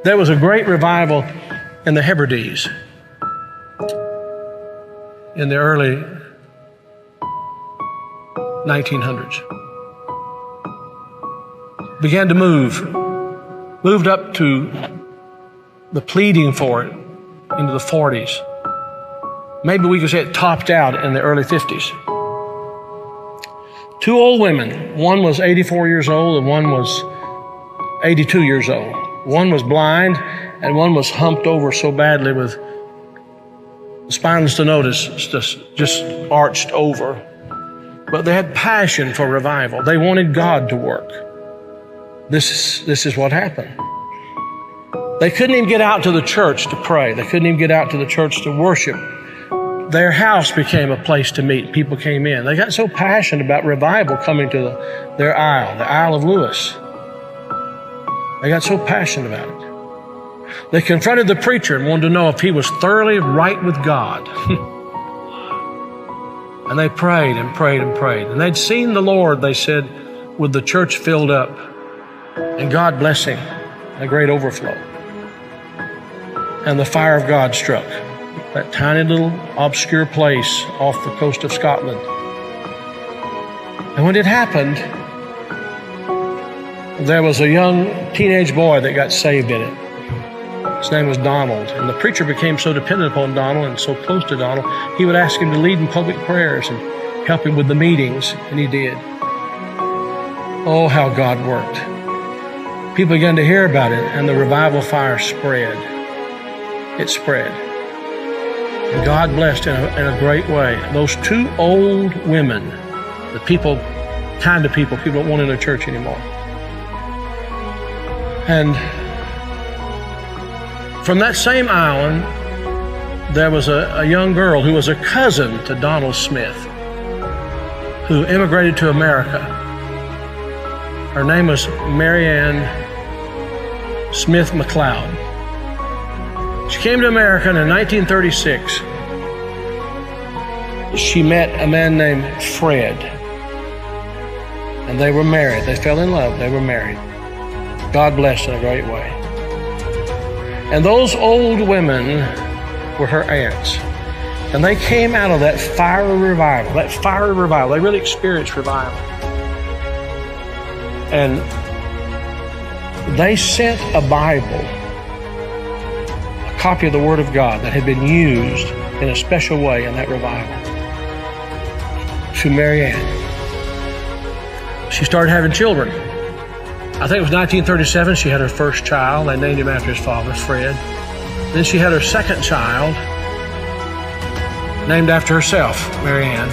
There was a great revival in the Hebrides in the early 1900s. Began to moved up to the pleading for it into the 40s. Maybe we could say it topped out in the early 50s. Two old women, one was 84 years old and one was 82 years old. One was blind and one was humped over so badly with spinal stenosis, just arched over. But they had passion for revival. They wanted God to work. This is what happened. They couldn't even get out to the church to pray. They couldn't even get out to the church to worship. Their house became a place to meet. People came in. They got so passionate about revival coming to their isle, the Isle of Lewis. They got so passionate about it. They confronted the preacher and wanted to know if he was thoroughly right with God. And they prayed and prayed and prayed. And they'd seen the Lord, they said, with the church filled up and God blessing, a great overflow. And the fire of God struck that tiny little obscure place off the coast of Scotland. And when it happened, there was a young teenage boy that got saved in it. His name was Donald. And the preacher became so dependent upon Donald and so close to Donald, he would ask him to lead in public prayers and help him with the meetings, and he did. Oh, how God worked. People began to hear about it, and the revival fire spread. It spread. And God blessed in a great way. Those two old women, the kind of people don't want in a church anymore. And from that same island, there was a young girl who was a cousin to Donald Smith, who immigrated to America. Her name was Marianne Smith McLeod. She came to America in 1936. She met a man named Fred, and they were married. They fell in love. They were married. God blessed in a great way. And those old women were her aunts. And they came out of that fiery revival, They really experienced revival. And they sent a Bible, a copy of the Word of God that had been used in a special way in that revival, to Marianne. She started having children. I think it was 1937, she had her first child. They named him after his father, Fred. Then she had her second child, named after herself, Marianne.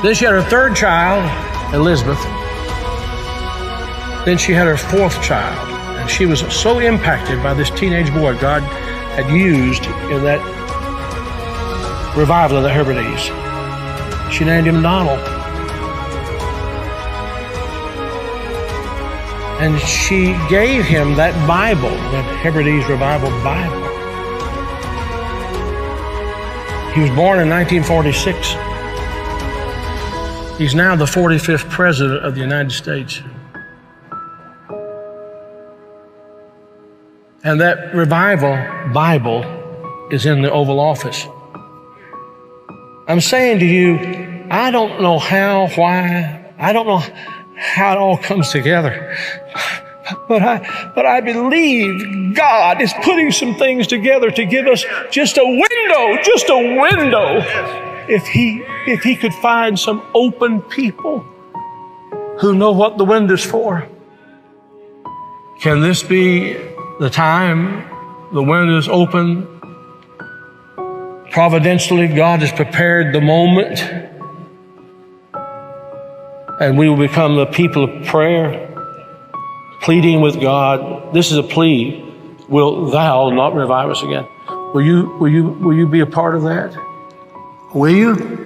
Then she had her third child, Elizabeth. Then she had her fourth child. And she was so impacted by this teenage boy God had used in that revival of the Hebrides. She named him Donald. And she gave him that Bible, that Hebrides Revival Bible. He was born in 1946. He's now the 45th President of the United States. And that Revival Bible is in the Oval Office. I'm saying to you, I don't know how, why, I don't know how it all comes together. But I believe God is putting some things together to give us just a window. If he could find some open people who know what the window's for. Can this be the time the window's open? Providentially, God has prepared the moment, and we will become the people of prayer, pleading with God. This is a plea. Will thou not revive us again? Will you be a part of that? Will you?